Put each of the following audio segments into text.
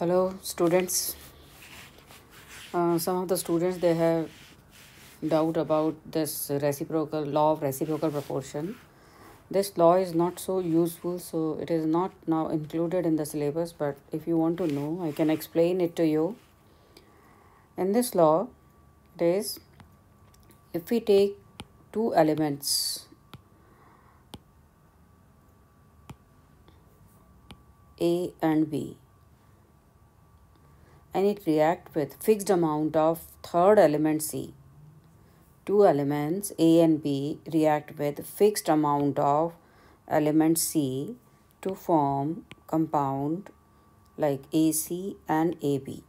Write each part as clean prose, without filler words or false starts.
Hello, students. Some of the students they have doubt about this reciprocal law of reciprocal proportion. This law is not so useful, so it is not now included in the syllabus. But if you want to know, I can explain it to you. In this law, it is if we take two elements A and B and it react with fixed amount of third element C. Two elements A and B react with fixed amount of element C to form compound like AC and AB.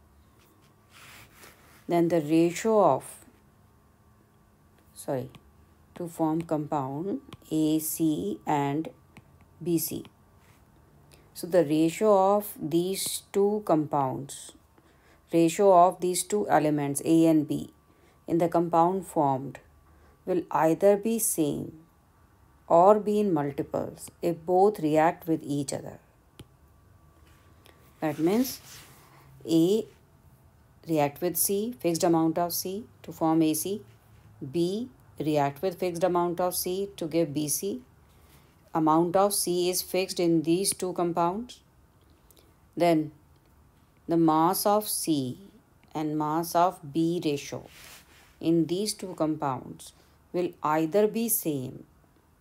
Then the ratio of to form compound AC and BC. So the ratio of these two elements A and B in the compound formed will either be same or be in multiples if both react with each other. That means A react with C, fixed amount of C to form AC. B react with fixed amount of C to give BC. Amount of C is fixed in these two compounds. Then the mass of C and mass of B ratio in these two compounds will either be same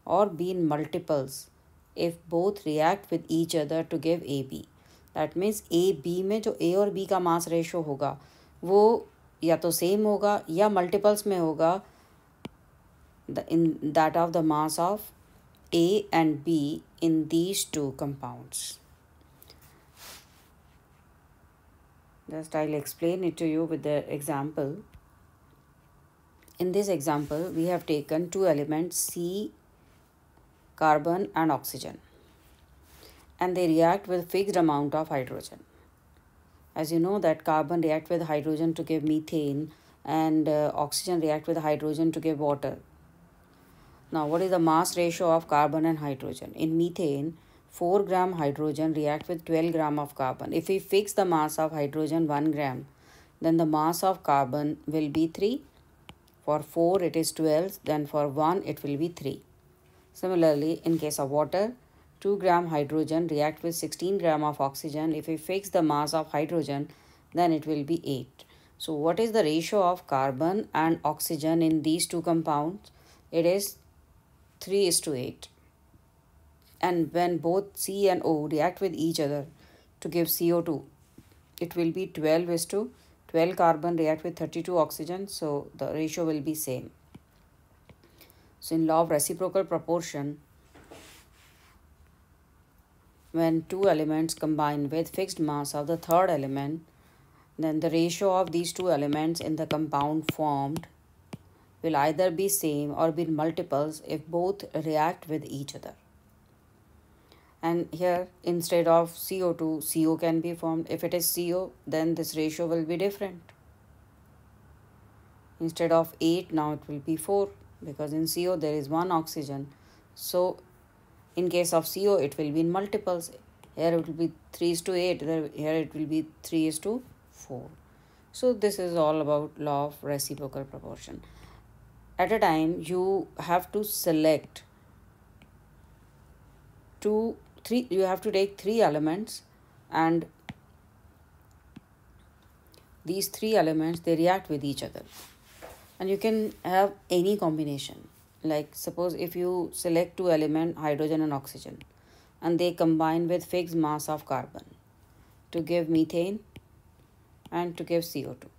or be in multiples if both react with each other to give AB. That means A B में जो A और B का mass ratio होगा वो या तो same होगा या मल्टीपल्स में होगा in that of the mass of A and B in these two compounds. Just I'll explain it to you with the example. In this example, we have taken two elements C, carbon and oxygen, and they react with fixed amount of hydrogen. As you know that carbon react with hydrogen to give methane and oxygen react with hydrogen to give water. Now, what is the mass ratio of carbon and hydrogen? In methane, 4 gram hydrogen react with 12 gram of carbon. If we fix the mass of hydrogen 1 gram, then the mass of carbon will be 3. For 4 it is 12, then for 1 it will be 3. Similarly, in case of water, 2 gram hydrogen react with 16 gram of oxygen. If we fix the mass of hydrogen, then it will be 8. So, what is the ratio of carbon and oxygen in these two compounds? It is 3:8. And when both C and O react with each other to give CO2, it will be 12:12 carbon react with 32 oxygen, so the ratio will be same. So in law of reciprocal proportion, when two elements combine with fixed mass of the third element, then the ratio of these two elements in the compound formed will either be same or be multiples if both react with each other. And here instead of CO2, CO can be formed. If it is CO, then this ratio will be different. Instead of 8, now it will be 4 because in CO there is one oxygen. So in case of CO, it will be in multiples. Here it will be 3:8, here it will be 3:4. So this is all about law of reciprocal proportion. At a time, you have to select you have to take 3 elements, and these 3 elements, they react with each other. And you can have any combination. Like suppose if you select 2 elements, hydrogen and oxygen, and they combine with fixed mass of carbon to give methane and to give CO2.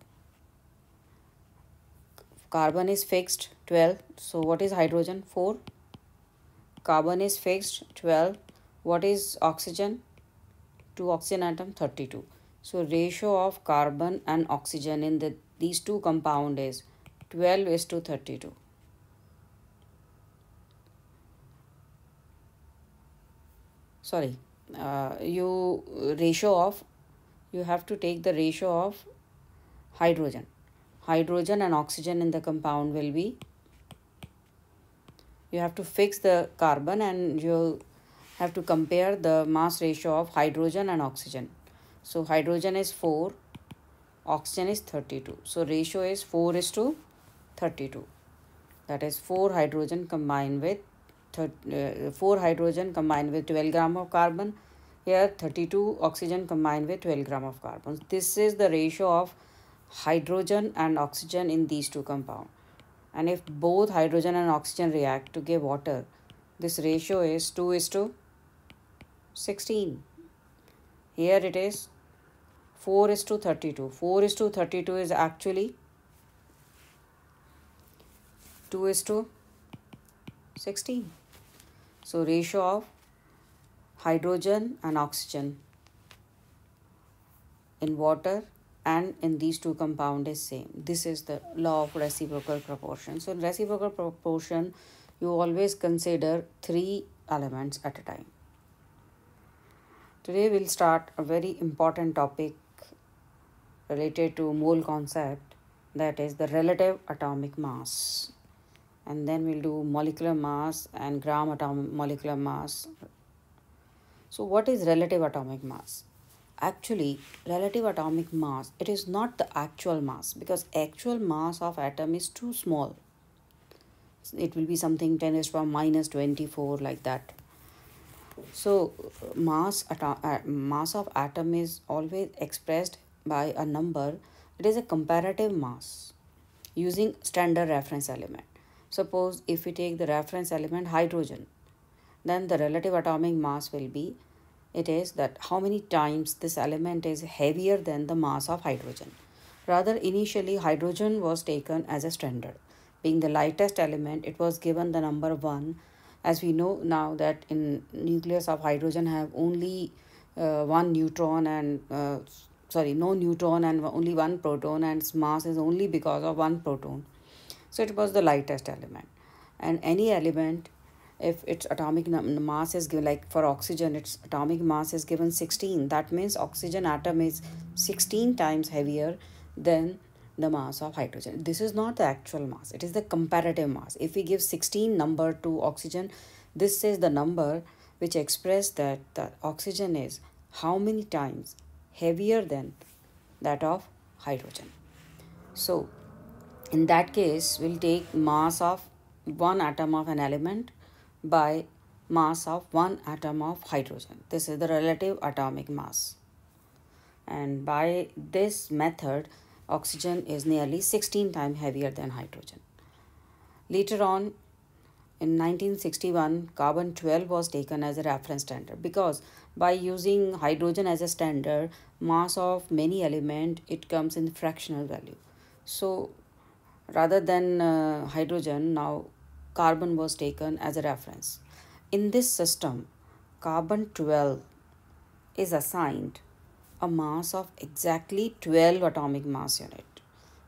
Carbon is fixed 12. So what is hydrogen? 4. Carbon is fixed 12. What is oxygen? 2 oxygen atom 32. So ratio of carbon and oxygen in these two compound is 12:32. You have to take the ratio of hydrogen. Hydrogen and oxygen in the compound will be, you have to fix the carbon and you have to compare the mass ratio of hydrogen and oxygen. So hydrogen is 4, oxygen is 32. So ratio is 4 is to 32. That is 4 hydrogen combined with 4 hydrogen combined with 12 gram of carbon. Here 32 oxygen combined with 12 gram of carbon. This is the ratio of hydrogen and oxygen in these two compounds. And if both hydrogen and oxygen react to give water, this ratio is 2 is to 16. Here it is 4 is to 32. 4 is to 32 is actually 2 is to 16. So ratio of hydrogen and oxygen in water and in these two compound is same. This is the law of reciprocal proportion. So in reciprocal proportion, you always consider 3 elements at a time. Today we'll start a very important topic related to mole concept, that is the relative atomic mass. And then we'll do molecular mass and gram atomic molecular mass. So what is relative atomic mass? Actually, relative atomic mass, it is not the actual mass, because actual mass of atom is too small. It will be something 10 raised to power minus 24, like that. So mass of atom is always expressed by a number. It is a comparative mass using standard reference element. Suppose if we take the reference element hydrogen, then the relative atomic mass will be, it is that how many times this element is heavier than the mass of hydrogen. Rather, initially hydrogen was taken as a standard. Being the lightest element, it was given the number 1. As we know now that in nucleus of hydrogen have only one neutron and no neutron and only one proton, and its mass is only because of one proton. So it was the lightest element. And any element, if its atomic mass is given, like for oxygen, its atomic mass is given 16. That means oxygen atom is 16 times heavier than the mass of hydrogen. This is not the actual mass, it is the comparative mass. If we give 16 number to oxygen, this is the number which express that the oxygen is how many times heavier than that of hydrogen. So in that case, we'll take mass of one atom of an element by mass of one atom of hydrogen. This is the relative atomic mass. And by this method, oxygen is nearly 16 times heavier than hydrogen. Later on, in 1961, carbon 12 was taken as a reference standard, because by using hydrogen as a standard, mass of many element, it comes in fractional value. So rather than hydrogen, now carbon was taken as a reference. In this system, carbon 12 is assigned a mass of exactly 12 atomic mass unit.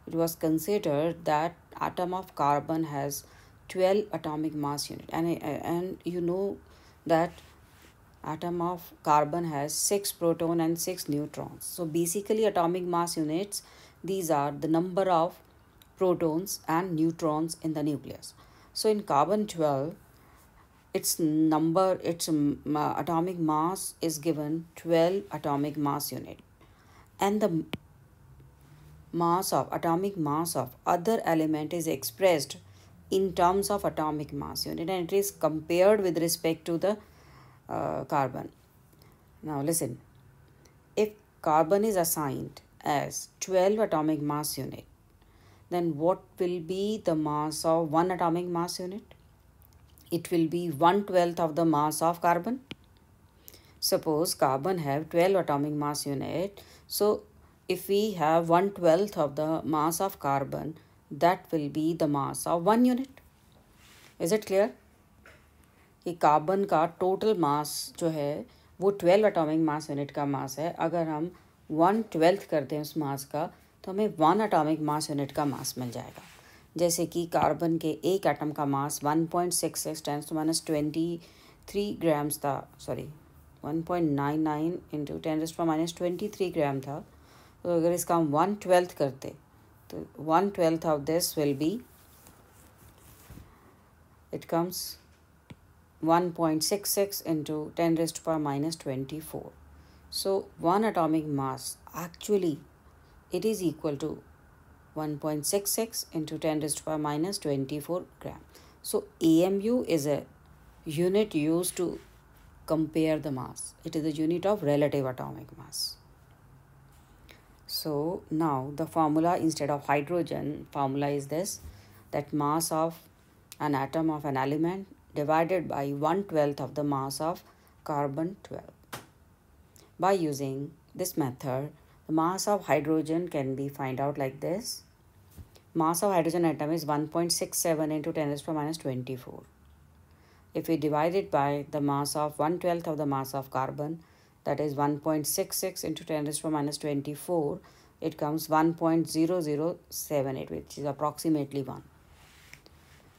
It was considered that atom of carbon has 12 atomic mass unit, and you know that atom of carbon has 6 proton and 6 neutrons. So basically atomic mass units, these are the number of protons and neutrons in the nucleus. So in carbon 12, its atomic mass is given 12 atomic mass unit, and the atomic mass of other element is expressed in terms of atomic mass unit, and it is compared with respect to the carbon. Now listen, if carbon is assigned as 12 atomic mass unit, then what will be the mass of one atomic mass unit? It will be 1/12 of the mass of carbon. Suppose carbon have 12 atomic mass unit. So if we have 1/12 of the mass of carbon, that will be the mass of 1 unit. Is it clear? कि carbon का total mass जो है वो 12 atomic mass unit का मास है. अगर हम 1/12 कर दें उस मास का, तो हमें 1 एटॉमिक मास यूनिट का मास मिल जाएगा. जैसे कि कार्बन के एक एटम का मास 1.66 × 10⁻23 ग्राम्स था, 1.99 × 10⁻23 ग्राम था. तो अगर इसका हम 1/12 करते, तो 1/12 of this will be, it comes 1.66 × 10⁻24. So one atomic mass actually it is equal to 1.66 into 10 raised to power minus 24 gram. So AMU is a unit used to compare the mass. It is a unit of relative atomic mass. So now the formula instead of hydrogen, formula is this, that mass of an atom of an element divided by 1/12 of the mass of carbon 12. By using this method, the mass of hydrogen can be find out like this. Mass of hydrogen atom is 1.67 into 10 raised to minus 24. If we divide it by the mass of 1/12 of the mass of carbon, that is 1.66 into 10 raised to minus 24, it comes 1.0078, which is approximately 1.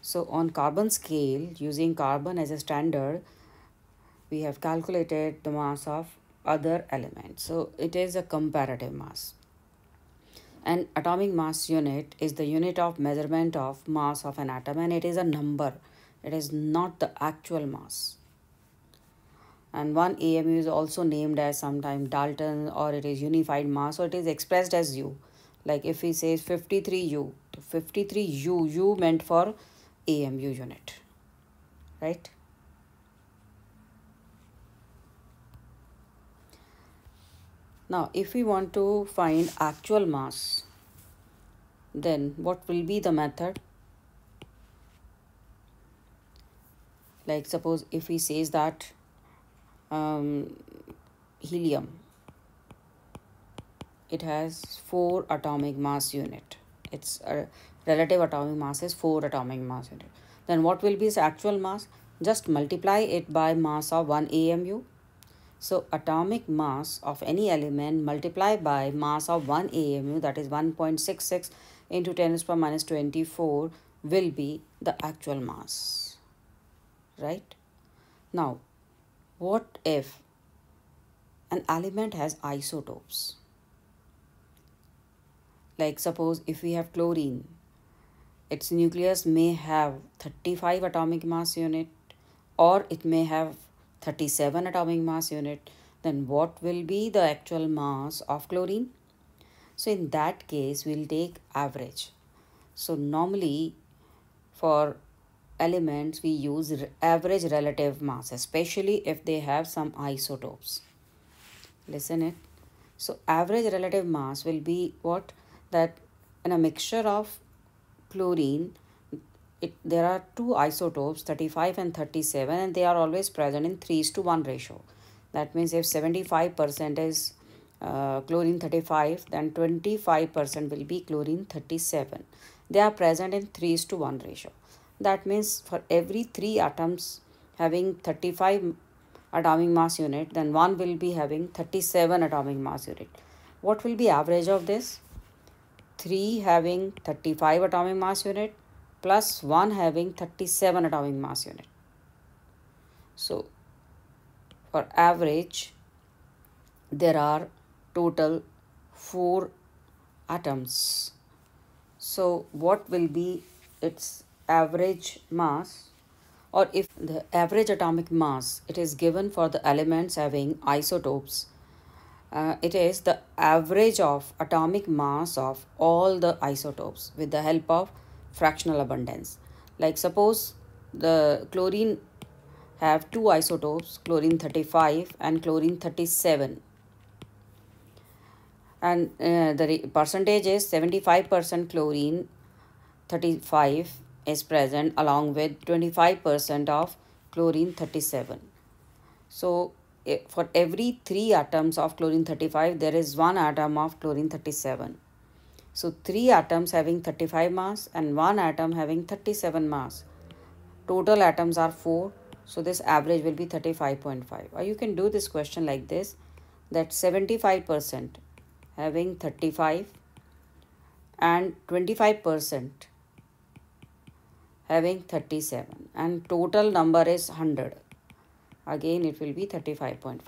So on carbon scale, using carbon as a standard, we have calculated the mass of other elements. So it is a comparative mass. An atomic mass unit is the unit of measurement of mass of an atom, and it is a number. It is not the actual mass. And one AMU is also named as sometimes Dalton, or it is unified mass, or it is expressed as U. Like if we say 53U, 53U, U meant for AMU unit, right? Now, if we want to find actual mass, then what will be the method? Like suppose if we says that helium, it has 4 atomic mass unit. Its relative atomic mass is 4 atomic mass unit. Then what will be its actual mass? Just multiply it by mass of 1 AMU. So atomic mass of any element multiplied by mass of 1 AMU, that is 1.66 into 10 raised to minus 24, will be the actual mass, right? Now, what if an element has isotopes? Like suppose if we have chlorine, its nucleus may have 35 atomic mass unit, or it may have 37 atomic mass unit. Then what will be the actual mass of chlorine? So in that case, we'll take average. So normally for elements, we use average relative mass, especially if they have some isotopes. Listen it. So average relative mass will be what? That in a mixture of chlorine, there are 2 isotopes, 35 and 37, and they are always present in 3:1 ratio. That means if 75% is chlorine 35, then 25% will be chlorine 37. They are present in 3:1 ratio. That means for every 3 atoms having 35 atomic mass unit, then one will be having 37 atomic mass unit. What will be average of this? 3 having 35 atomic mass unit plus 1 having 37 atomic mass unit. So for average, there are total 4 atoms. So what will be its average mass? Or if the average atomic mass, it is given for the elements having isotopes, it is the average of atomic mass of all the isotopes with the help of fractional abundance. Like suppose the chlorine have 2 isotopes, chlorine 35 and chlorine 37, and the percentage is 75% chlorine 35 is present along with 25% of chlorine 37. So for every 3 atoms of chlorine 35, there is 1 atom of chlorine 37. So 3 atoms having 35 mass and 1 atom having 37 mass. Total atoms are 4. So this average will be 35.5. Or you can do this question like this, that 75% having 35 and 25% having 37, and total number is 100. Again it will be 35.5.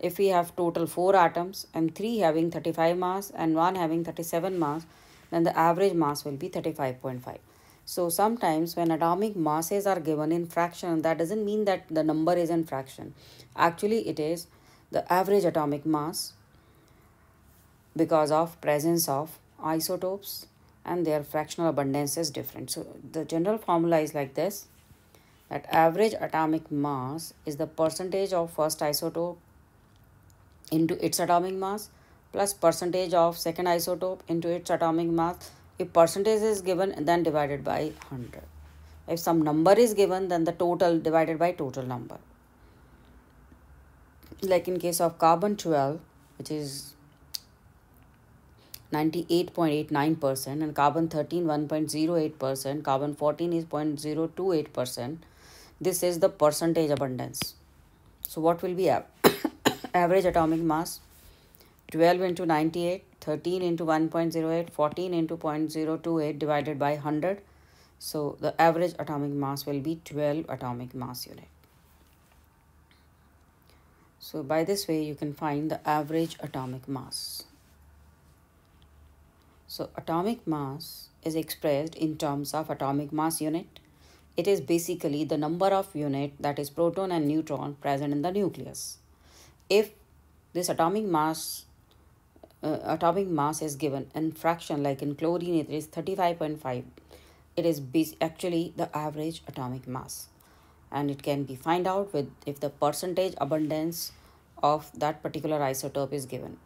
If we have total 4 atoms and 3 having 35 mass and 1 having 37 mass, then the average mass will be 35.5. So sometimes when atomic masses are given in fraction, that doesn't mean that the number is in fraction. Actually it is the average atomic mass because of presence of isotopes and their fractional abundance is different. So the general formula is like this, that average atomic mass is the percentage of first isotope into its atomic mass plus percentage of second isotope into its atomic mass. If percentage is given, then divided by 100. If some number is given, then the total divided by total number. Like in case of carbon 12, which is 98.89%, and carbon 13 1.08%, carbon 14 is 0.028%. This is the percentage abundance. So what will be average atomic mass? 12 into 98, 13 into 1.08, 14 into 0.028 divided by 100. So the average atomic mass will be 12 atomic mass unit. So by this way you can find the average atomic mass. So atomic mass is expressed in terms of atomic mass unit. It is basically the number of unit, that is proton and neutron, present in the nucleus. If this atomic mass is given in fraction, like in chlorine it is 35.5, it is actually the average atomic mass, and it can be find out with if the percentage abundance of that particular isotope is given.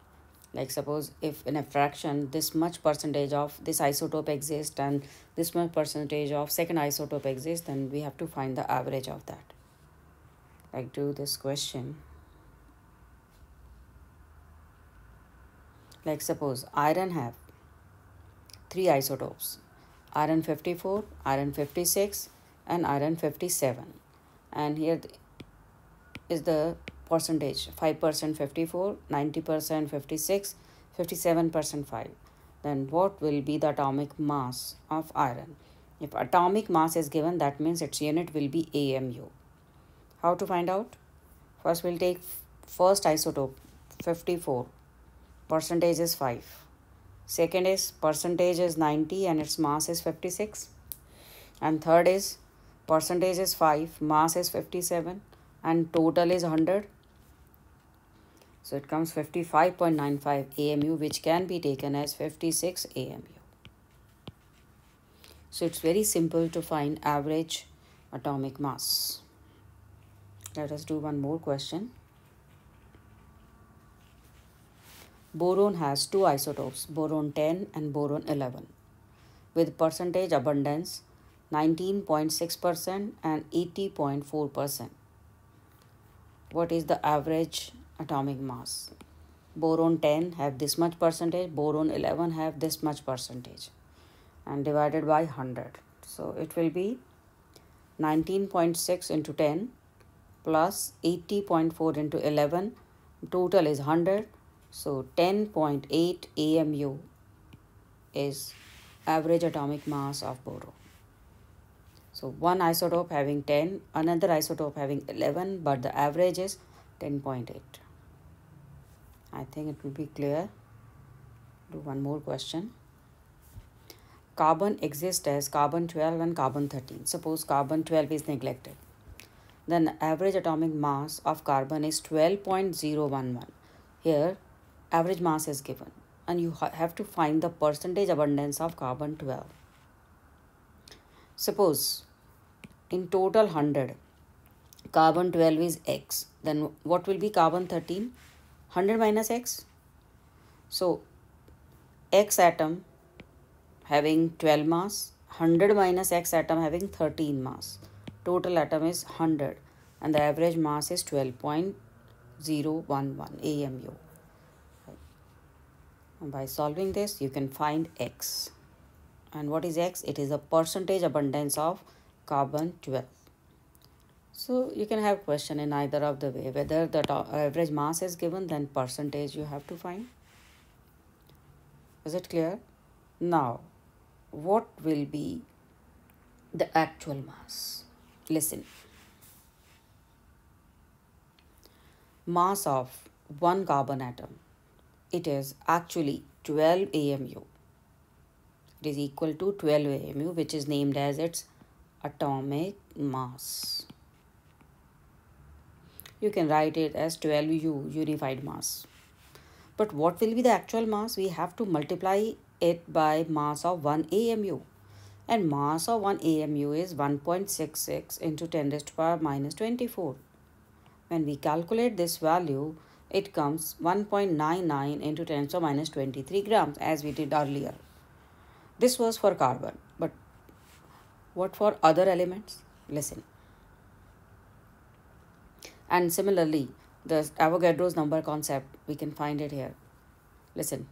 Like suppose if in a fraction this much percentage of this isotope exists and this much percentage of second isotope exists, then we have to find the average of that. Like do this question. Like suppose iron have 3 isotopes, iron 54, iron 56 and iron 57, and here is the percentage: 5% 54, 90% 56, 57% 5. Then what will be the atomic mass of iron? If atomic mass is given, that means its unit will be AMU. How to find out? First we'll take first isotope 54, percentage is 5. Second is percentage is 90 and its mass is 56. And third is percentage is 5, mass is 57 and total is 100. So it comes 55.95 AMU, which can be taken as 56 AMU. So it's very simple to find average atomic mass. Let us do one more question. Boron has 2 isotopes, boron 10 and boron 11, with percentage abundance 19.6% and 80.4%. What is the average atomic mass? Boron 10 have this much percentage, boron 11 have this much percentage, and divided by 100. So it will be 19.6 into 10 plus 80.4 into 11, total is 100. So 10.8 AMU is average atomic mass of boron. So one isotope having 10, another isotope having 11, but the average is 10.8. I think it will be clear. Do one more question. Carbon exists as carbon 12 and carbon 13. Suppose carbon 12 is neglected. Then the average atomic mass of carbon is 12.011. Here average mass is given and you have to find the percentage abundance of carbon 12. Suppose in total 100, carbon 12 is X, then what will be carbon 13? 100 minus X. So X atom having 12 mass, 100 minus X atom having 13 mass. Total atom is 100 and the average mass is 12.011 AMU. And by solving this, you can find X. And what is X? It is the percentage abundance of carbon 12. So you can have question in either of the way. Whether the average mass is given, then percentage you have to find. Is it clear? Now, what will be the actual mass? Listen. Mass of one carbon atom. It is actually 12 AMU. It is equal to 12 AMU, which is named as its atomic mass. you can write it as 12U unified mass. But what will be the actual mass? We have to multiply it by mass of 1 AMU. And mass of 1 AMU is 1.66 into 10 raised to power minus 24. When we calculate this value, it comes 1.99 into 10 raised to minus 23 grams as we did earlier. This was for carbon. But what for other elements? Listen. And similarly, the Avogadro's number concept, we can find it here. Listen.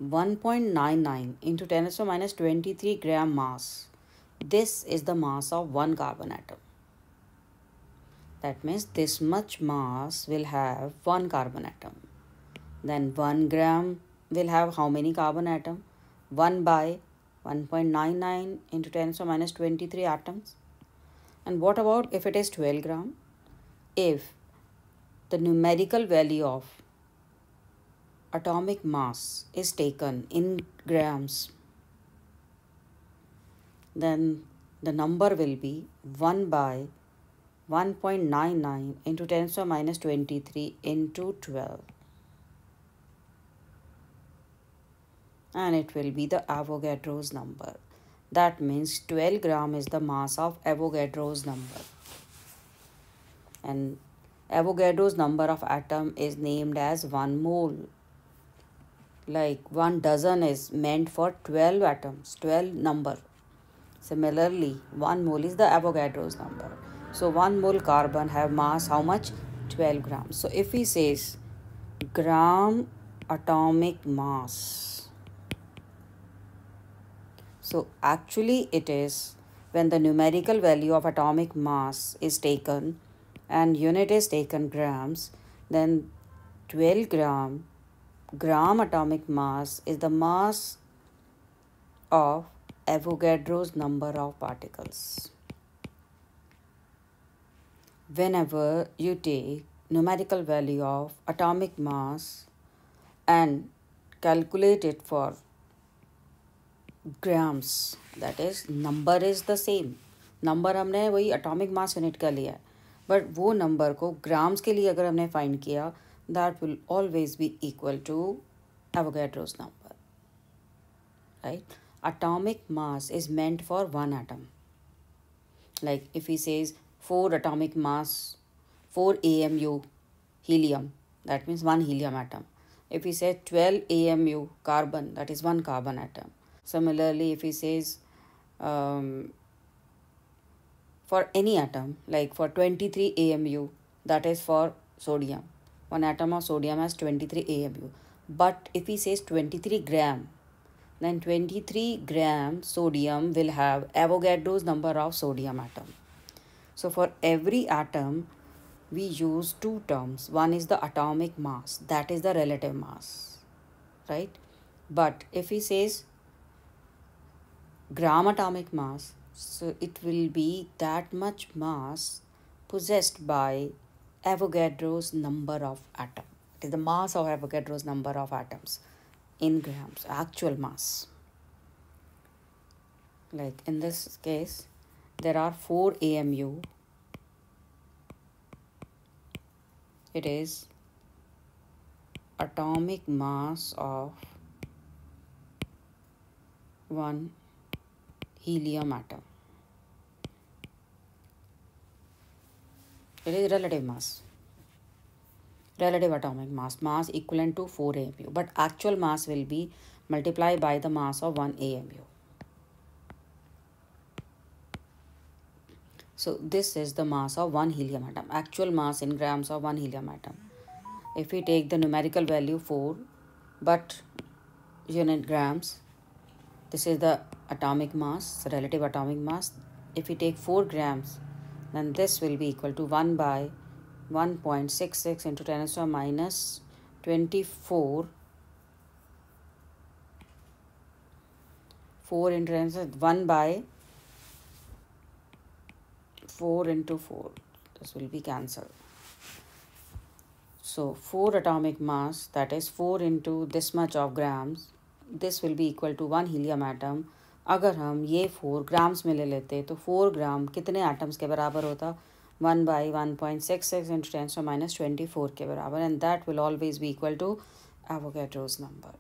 1.99 into 10 raised to minus 23 gram mass. This is the mass of one carbon atom. That means this much mass will have one carbon atom. Then 1 gram will have how many carbon atom? 1 by 1.99 into 10 raised to minus 23 atoms. And what about if it is 12 gram? If the numerical value of atomic mass is taken in grams, then the number will be 1 by 1.99 into 10 raised to minus 23 into 12. And it will be the Avogadro's number. That means 12 gram is the mass of Avogadro's number. And Avogadro's number of atom is named as 1 mole. Like 1 dozen is meant for 12 atoms, 12 number. Similarly, 1 mole is the Avogadro's number. So 1 mole carbon have mass how much? 12 grams. So if we says gram atomic mass, so actually it is when the numerical value of atomic mass is taken and unit is taken grams, then 12 gram atomic mass is the mass of Avogadro's number of particles. Whenever you take numerical value of atomic mass and calculate it for grams, that is number is the same. Number हमने वही atomic mass unit का लिया है, but वो number को grams के लिए अगर हमने फाइंड किया, that will always be equal to Avogadro's number, right? Atomic mass is meant for one atom. Like if he says 4 atomic mass, 4 AMU helium, that means 1 helium atom. If he says 12 AMU carbon, that is 1 carbon atom. Similarly, if he says for any atom, like for 23 AMU, that is for sodium. One atom of sodium has 23 AMU. But if he says 23 gram, then 23 gram sodium will have Avogadro's number of sodium atom. So for every atom, we use two terms. One is the atomic mass, that is the relative mass, right? But if he says gram atomic mass, so it will be that much mass possessed by Avogadro's number of atom. It is the mass of Avogadro's number of atoms in grams, actual mass. Like in this case, there are 4 AMU. It is atomic mass of 1 helium atom. It is relative mass. Relative atomic mass, mass equivalent to 4 AMU. But actual mass will be multiplied by the mass of 1 AMU. So this is the mass of 1 helium atom. Actual mass in grams of 1 helium atom. If we take the numerical value 4, but unit grams, this is the atomic mass, relative atomic mass. If we take 4 grams, then this will be equal to 1 by 1.66 into 10 raised to minus 24. 4 into 10 raised to 1 by 4 into 4. This will be cancelled. So 4 atomic mass, that is 4 into this much of grams, this will be equal to 1 helium atom. अगर हम ये 4 grams में ले लेते तो 4 ग्राम कितने atoms के बराबर होता? 1 by 1.66 into 10 to minus 24 के बराबर, and that will always be equal to Avogadro's number.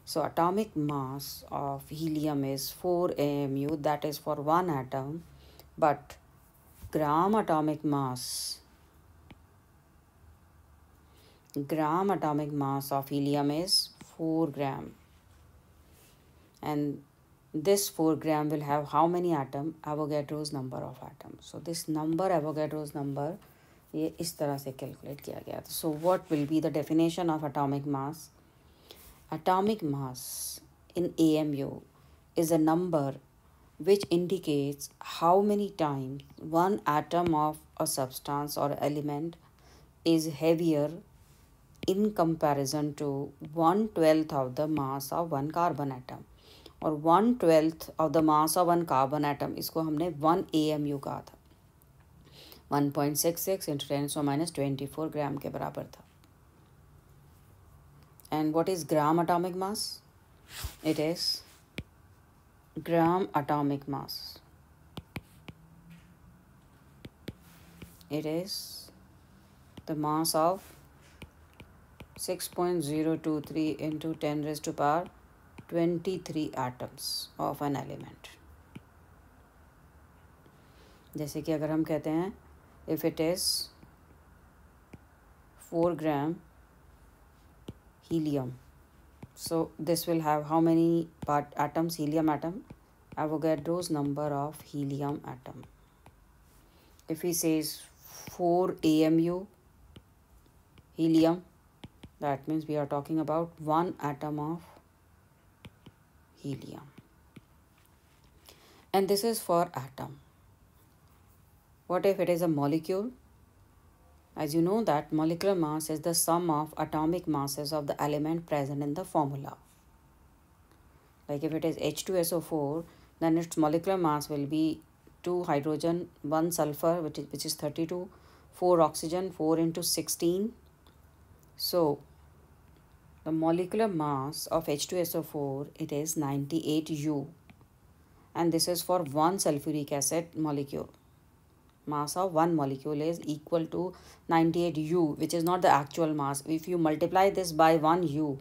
So atomic mass of helium is 4 AMU, that is for one atom, but gram atomic mass of helium is 4 gram, and this 4 gram will have how many atom? Avogadro's number of atoms. So this number, Avogadro's number, ये इस तरह से calculate किया गया. So what will be the definition of atomic mass? Atomic mass in AMU is a number which indicates how many times one atom of a substance or element is heavier in comparison to 1/12 of the mass of one carbon atom. और 1/12 of the mass of one carbon atom, इसको हमने 1 AMU कहा था. 1.66 into 10 to minus 24 ग्राम के बराबर था. And what is gram atomic mass? It is gram atomic mass. It is the mass of 6.023 into 10 raised to power 23 atoms of an element. जैसे कि अगर हम कहते हैं if it is 4 gram helium, so this will have how many atoms? Helium atom, Avogadro's number of helium atom. If he says 4 AMU helium, that means we are talking about one atom of helium, and this is for atom. What if it is a molecule? As you know that molecular mass is the sum of atomic masses of the element present in the formula. Like if it is H2SO4, then its molecular mass will be 2 hydrogen, 1 sulfur, which is 32, 4 oxygen, 4 into 16. So the molecular mass of H2SO4, it is 98 U, and this is for one sulfuric acid molecule. Mass of one molecule is equal to 98 U, which is not the actual mass. If you multiply this by 1 U,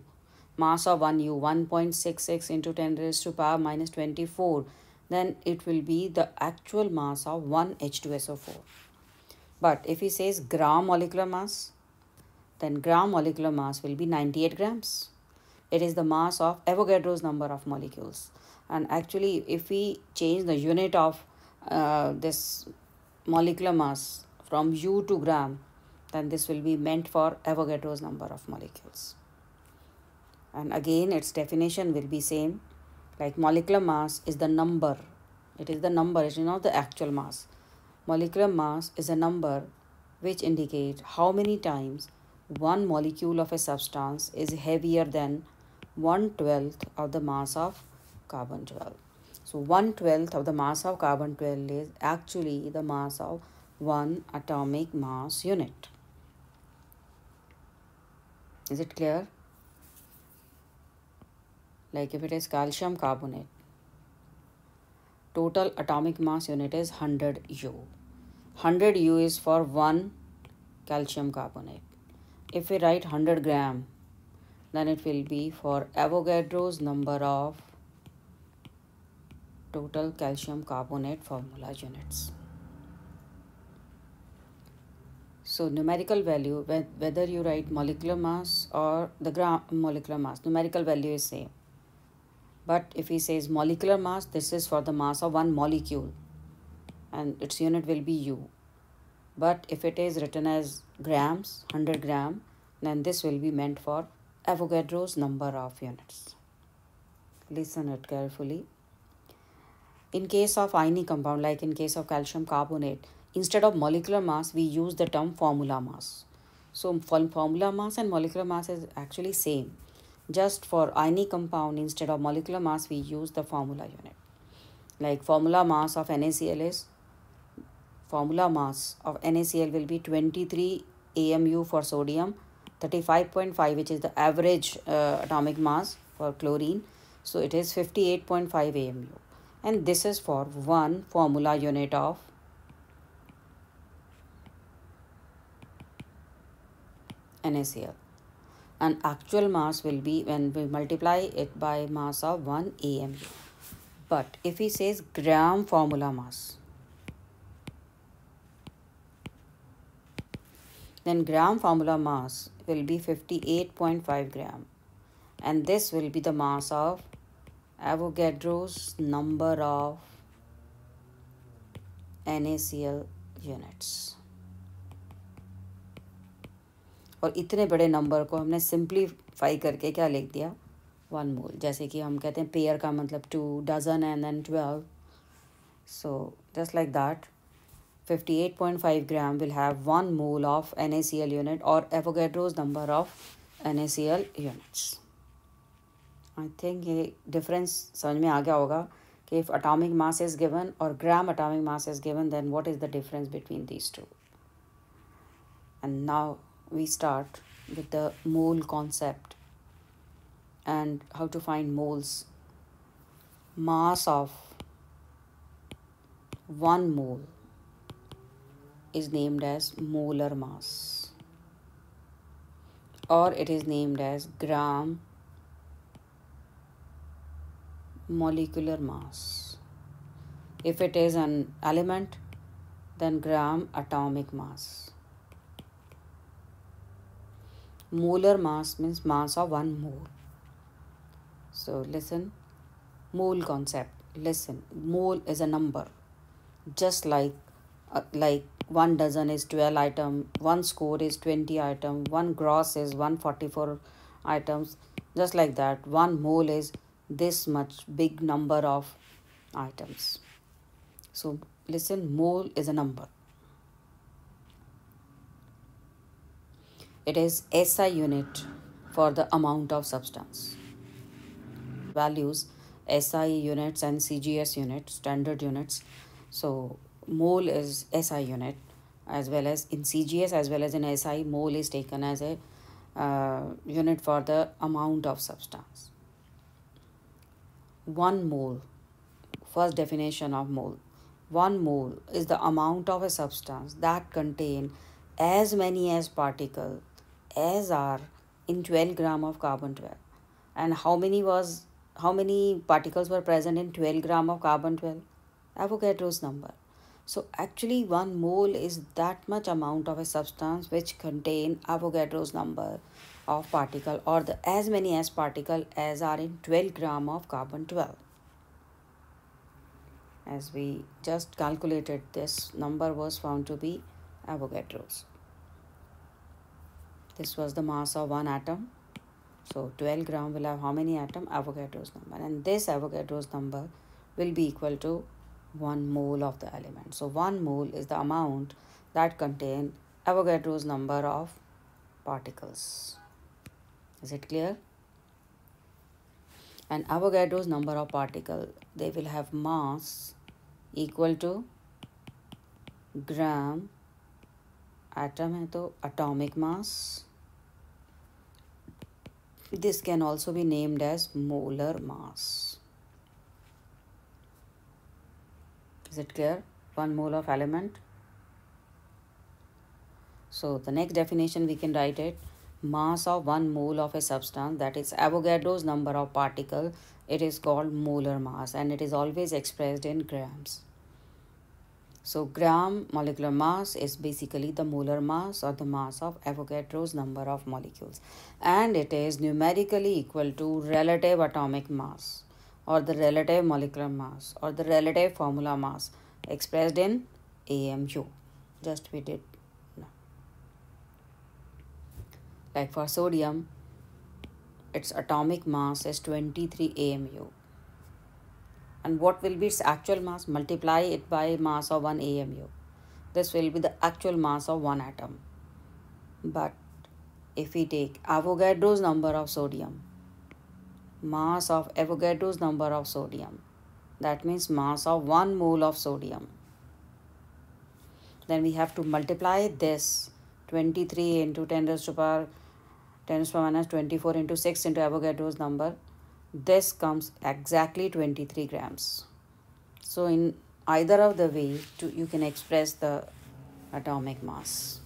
mass of 1 U, 1.66 into 10 raised to power minus 24, then it will be the actual mass of one H2SO4. But if he says gram molecular mass, then gram molecular mass will be 98 grams. It is the mass of Avogadro's number of molecules. And actually, if we change the unit of this molecular mass from U to gram, then this will be meant for Avogadro's number of molecules. And again, its definition will be same. Like molecular mass is the number. It is the number, it is not the actual mass. Molecular mass is a number which indicates how many times one molecule of a substance is heavier than 1/12 of the mass of carbon 12. So 1/12 of the mass of carbon 12 is actually the mass of one atomic mass unit. Is it clear? Like if it is calcium carbonate, total atomic mass unit is 100 U. 100 U is for one calcium carbonate. If we write 100 gram, then it will be for Avogadro's number of total calcium carbonate formula units. So numerical value, whether you write molecular mass or the gram molecular mass, numerical value is same. But if he says molecular mass, this is for the mass of one molecule, and its unit will be U. But if it is written as grams, 100 gram, then this will be meant for Avogadro's number of units. Listen it carefully. In case of ionic compound, like in case of calcium carbonate, instead of molecular mass, we use the term formula mass. So formula mass and molecular mass is actually same. Just for ionic compound, instead of molecular mass, we use the formula unit. Like formula mass of NaCl will be 23 AMU for sodium, 35.5, which is the average atomic mass for chlorine. So it is 58.5 AMU. And this is for one formula unit of NaCl. And actual mass will be when we multiply it by mass of 1 AMU. But if he says gram formula mass, then gram formula mass will be 58.5 gram. And this will be the mass of Avogadro's number of NaCl units. और इतने बड़े number को हमने simplify करके क्या लिख दिया, 1 मोल. जैसे कि हम कहते हैं पेयर का मतलब 2, dozen and then 12. So just like that, 58.5 gram will have 1 mole of NaCl unit or Avogadro's number of NaCl units. I think ये difference समझ में आ गया होगा कि if atomic mass is given or gram atomic mass is given, then what is the difference between these two. And now we start with the mole concept and how to find moles. Mass of 1 mole is named as molar mass, or it is named as gram molecular mass. If it is an element, then gram atomic mass. Molar mass means mass of 1 mole. So listen, mole concept. Listen, mole is a number. Just like 1 dozen is 12 item, 1 score is 20 item, 1 gross is 144 items. Just like that, 1 mole is this much big number of items. So listen, mole is a number. It is SI unit for the amount of substance. Values SI units and CGS units, standard units. So mole is SI unit, as well as in CGS as well as in SI, mole is taken as a unit for the amount of substance. 1 mole, first definition of mole. 1 mole is the amount of a substance that contain as many as particle as are in 12 gram of carbon 12. And how many particles were present in 12 gram of carbon 12? Avogadro's number. So actually 1 mole is that much amount of a substance which contain Avogadro's number of particle, or the as many as particle as are in 12 gram of carbon 12. As we just calculated, this number was found to be Avogadro's. This was the mass of 1 atom. So 12 gram will have how many atom? Avogadro's number. And this Avogadro's number will be equal to 1 mole of the element. So 1 mole is the amount that contain Avogadro's number of particles. Is it clear? And Avogadro's number of particle, they will have mass equal to gram, atom है तो atomic mass. This can also be named as molar mass. Is it clear? 1 mole of element. So the next definition we can write it, mass of 1 mole of a substance, that is Avogadro's number of particle, it is called molar mass, and it is always expressed in grams. So gram molecular mass is basically the molar mass or the mass of Avogadro's number of molecules, and it is numerically equal to relative atomic mass or the relative molecular mass or the relative formula mass expressed in AMU. Just we did now. Like for sodium, its atomic mass is 23 AMU. And what will be its actual mass? Multiply it by mass of 1 AMU. This will be the actual mass of 1 atom. But if we take Avogadro's number of sodium, mass of Avogadro's number of sodium, that means mass of 1 mole of sodium, then we have to multiply this 23 into 10 raised to power 10 raised to power minus 24 into 6 into Avogadro's number. This comes exactly 23 grams. So in either of the way, you can express the atomic mass.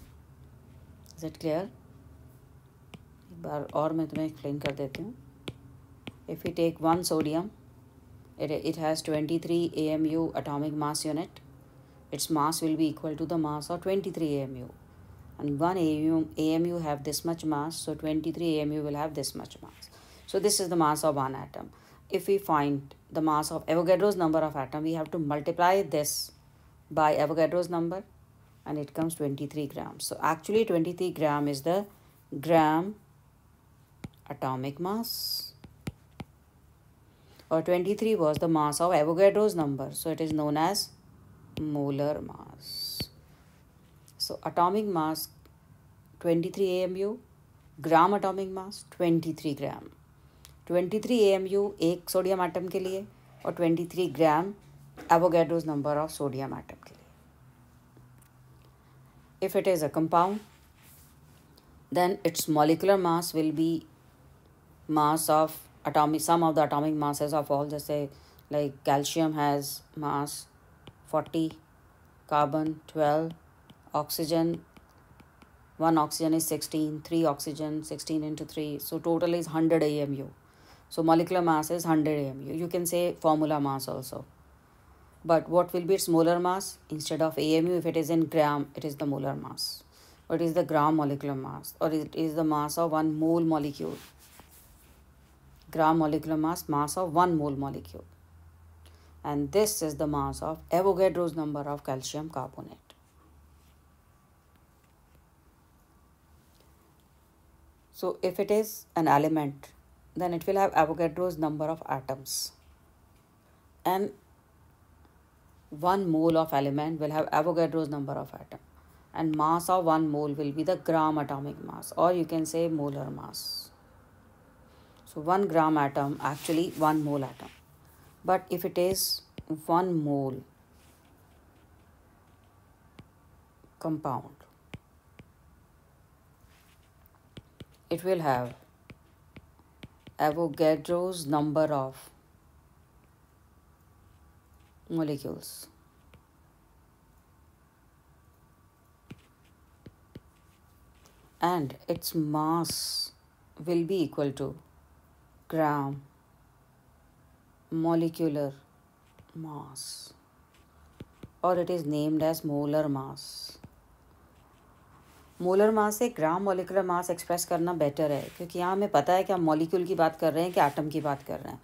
Is it clear? एक बार और मैं तुम्हें explain कर देती हूँ. If we take one sodium, it has 23 AMU atomic mass unit. Its mass will be equal to the mass of 23 AMU. And one AMU have this much mass, so 23 AMU will have this much mass. So this is the mass of one atom. If we find the mass of Avogadro's number of atom, we have to multiply this by Avogadro's number, and it comes 23 grams. So actually 23 gram is the gram atomic mass, or 23 was the mass of Avogadro's number, so it is known as molar mass. So atomic mass 23 AMU, gram atomic mass 23 gram. 23 AMU एक sodium atom के लिए और 23 ग्राम Avogadro's number of sodium atom के लिए. If it is a compound, then its molecular mass will be mass of atomic, sum of the atomic masses of all. जैसे like calcium has mass 40, carbon 12, oxygen, one oxygen is 16, 3 oxygen, 16 into 3, so total is 100 AMU. So molecular mass is 100 AMU. You can say formula mass also. But what will be its molar mass? Instead of AMU, if it is in gram, it is the molar mass. Or it is the gram molecular mass, or it is the mass of one mole molecule. Gram molecular mass, mass of one mole molecule. And this is the mass of Avogadro's number of calcium carbonate. So if it is an element, then it will have Avogadro's number of atoms. And 1 mole of element will have Avogadro's number of atoms. And mass of 1 mole will be the gram atomic mass, or you can say molar mass. So 1 gram atom, actually 1 mole atom. But if it is 1 mole compound, it will have Avogadro's number of molecules. And its mass will be equal to gram molecular mass, or it is named as molar mass. Molar mass से ग्राम molecular मास express करना better है, क्योंकि यहाँ हमें पता है कि हम मॉलिक्यूल की बात कर रहे हैं कि एटम की बात कर रहे हैं.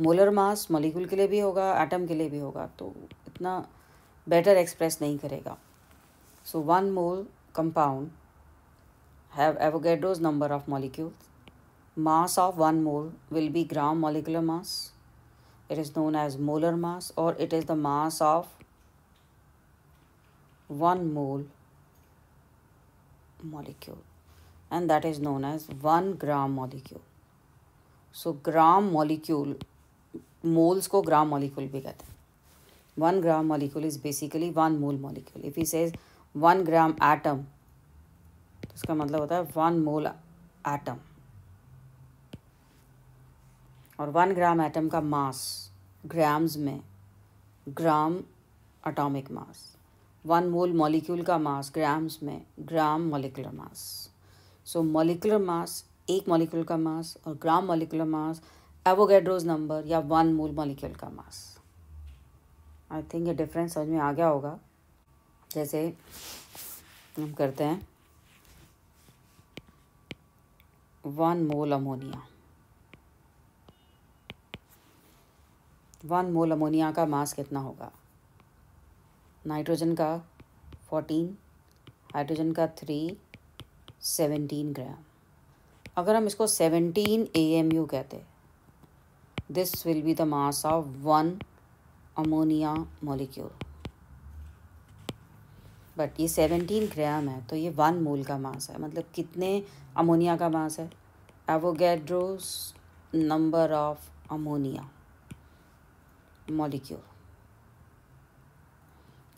मोलर मास मॉलिक्यूल के लिए भी होगा, एटम के लिए भी होगा, तो इतना बेटर एक्सप्रेस नहीं करेगा. So 1 mole compound have Avogadro's number of molecules. Mass of 1 mole will be gram molecular mass. It is known as molar mass, और it is the mass of 1 mole molecule, and that is known as 1 gram molecule. So gram molecule, moles को gram molecule भी कहते हैं. 1 gram molecule is basically 1 mole molecule. If he says 1 gram atom, तो इसका मतलब होता है 1 mole atom. और 1 gram atom का mass grams में, gram atomic mass. 1 मोल मॉलिक्यूल का मास ग्राम्स में, ग्राम मॉलिक्यूलर मास. सो मॉलिक्यूलर मास एक मॉलिक्यूल का मास, और ग्राम मॉलिक्यूलर मास एवोगैड्रोज नंबर या 1 मोल मॉलिक्यूल का मास. आई थिंक ये डिफरेंस समझ में आ गया होगा. जैसे हम करते हैं 1 मोल अमोनिया. 1 मोल अमोनिया का मास कितना होगा? नाइट्रोजन का 14, हाइड्रोजन का 3, 17 ग्राम. अगर हम इसको 17 AMU कहते, this will be the mass of 1 ammonia molecule. But ये 17 ग्राम है, तो ये 1 मोल का मास है. मतलब कितने अमोनिया का मास है? Avogadro's number of ammonia molecule,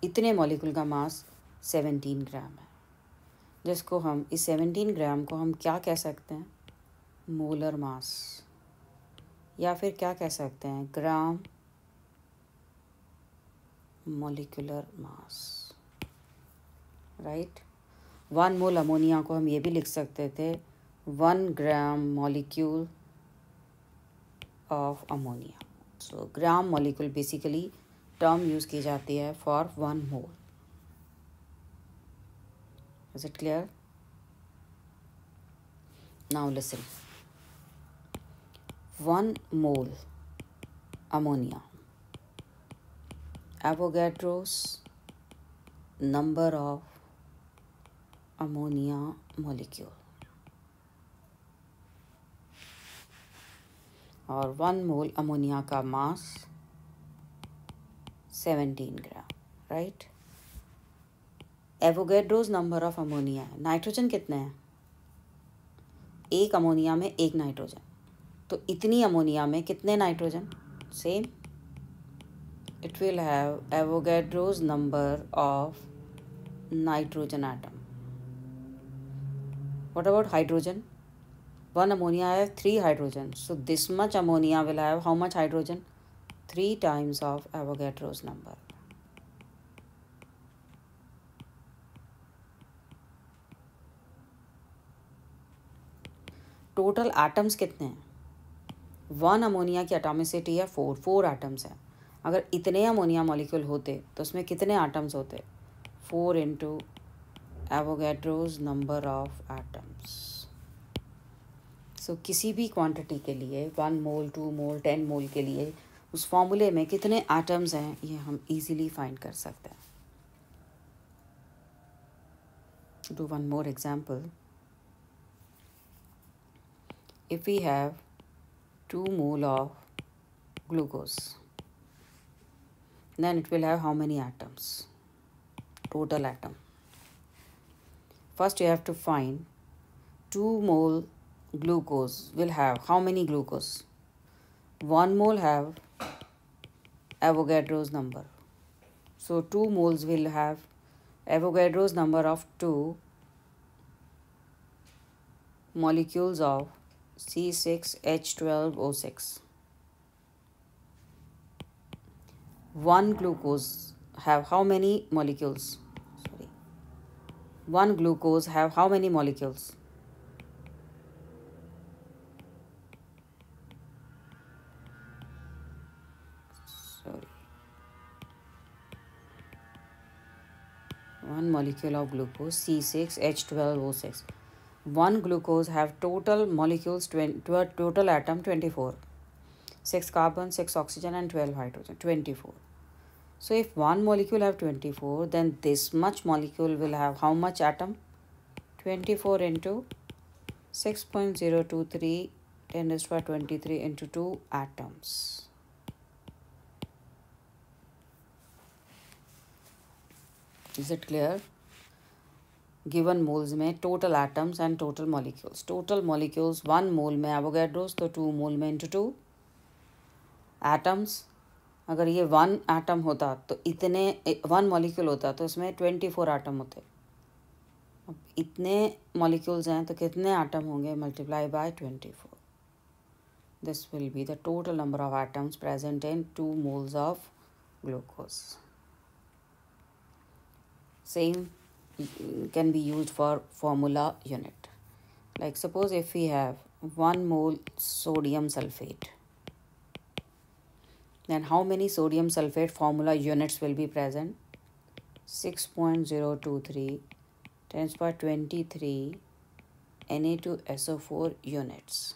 इतने मॉलिक्यूल का मास 17 ग्राम है. जिसको हम इस 17 ग्राम को हम क्या कह सकते हैं? मोलर मास, या फिर क्या कह सकते हैं? ग्राम मॉलिक्यूलर मास. राइट. 1 मोल अमोनिया को हम ये भी लिख सकते थे 1 gram molecule of ammonia. So gram molecule basically term use की जाती है for 1 mole. Is it clear? Now listen. 1 mole ammonia. Avogadro's number of ammonia molecule. और 1 मोल अमोनिया का mass 17 gram, right. Avogadro's number of ammonia. Nitrogen कितने हैं? एक ammonia में एक नाइट्रोजन. तो इतनी अमोनिया में कितने nitrogen? Same. It will have Avogadro's number of nitrogen atom. What about hydrogen? 1 ammonia have 3 hydrogen. So this much ammonia will have how much hydrogen? 3 times of Avogadro's number. Total atoms कितने हैं? 1 ammonia की atomicity है 4 atoms हैं. अगर इतने ammonia molecule होते तो उसमें कितने एटम्स होते? 4 into Avogadro's number of atoms. So किसी भी क्वांटिटी के लिए 1 मोल 2 मोल 10 मोल के लिए उस फॉर्मूले में कितने एटम्स हैं ये हम इजीली फाइंड कर सकते हैं. Do one more example. If we have 2 mole of glucose, then it will have how many atoms? Total atom. First you have to find 2 mole glucose will have how many glucose? 1 mole have Avogadro's number. So 2 moles will have Avogadro's number of 2 molecules of C6H12O6. 1 glucose have how many molecules? 1 glucose have how many molecules? One molecule of glucose C6H12O6. 1 glucose have total molecules total atom 24. 6 carbon, 6 oxygen and 12 hydrogen. 24. So if 1 molecule have 24, then this much molecule will have how much atom? 24 into 6.023 10 raised to 23 into 2 atoms. Is it clear? Given moles में total atoms and total molecules. Total molecules 1 mole में Avogadro's तो 2 mole में into 2 atoms. अगर ये 1 atom होता तो इतने 1 molecule होता तो उसमें 24 atom होते. अब इतने molecules हैं तो कितने atom होंगे? Multiply by 24. This will be the total number of atoms present in 2 moles of glucose. Same can be used for formula unit. Like suppose if we have 1 mole sodium sulfate, then how many sodium sulfate formula units will be present? 6.023 times by 23 Na2SO4 units.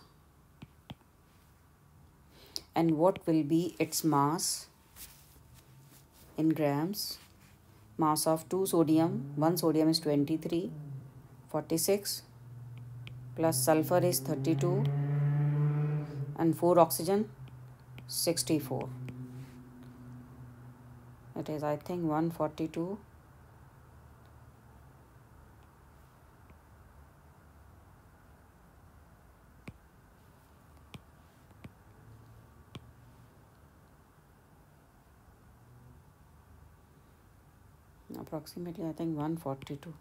And what will be its mass in grams? Mass of 2 sodium, 1 sodium is 23, 46, plus sulfur is 32, and 4 oxygen, 64. It is, I think, 142. Approximately, I think 142.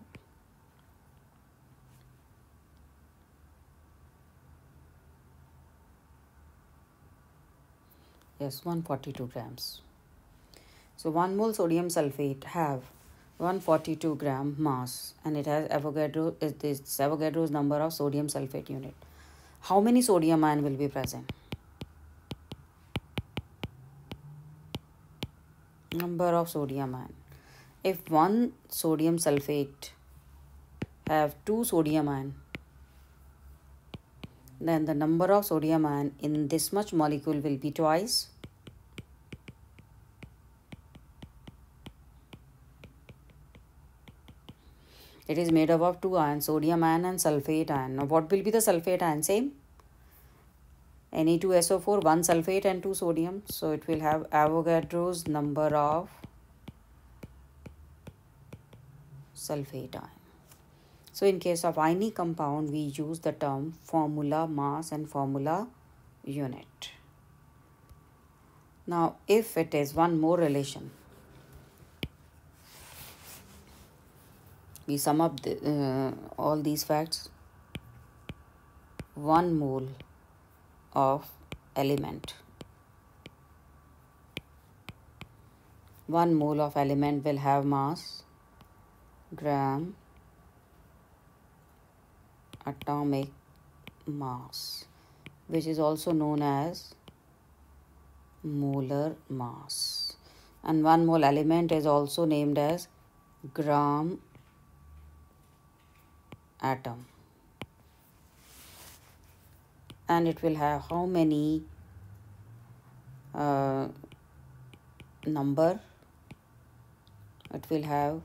Yes, 142 grams. So 1 mole sodium sulfate have 142 gram mass, and it has Avogadro's number of sodium sulfate unit. How many sodium ion will be present? Number of sodium ion. If one sodium sulfate have 2 sodium ion, then the number of sodium ion in this much molecule will be twice. It is made up of 2 ions, sodium ion and sulfate ion. Now what will be the sulfate ion? Same. Na2SO4, 1 sulfate and 2 sodium. So it will have Avogadro's number of sulfate ion. So in case of ionic compound, we use the term formula mass and formula unit. Now if it is one more relation, we sum up all these facts. 1 mole of element. 1 mole of element will have mass, gram, atomic mass, which is also known as molar mass. And 1 mole element is also named as gram atom. And it will have how many number? It will have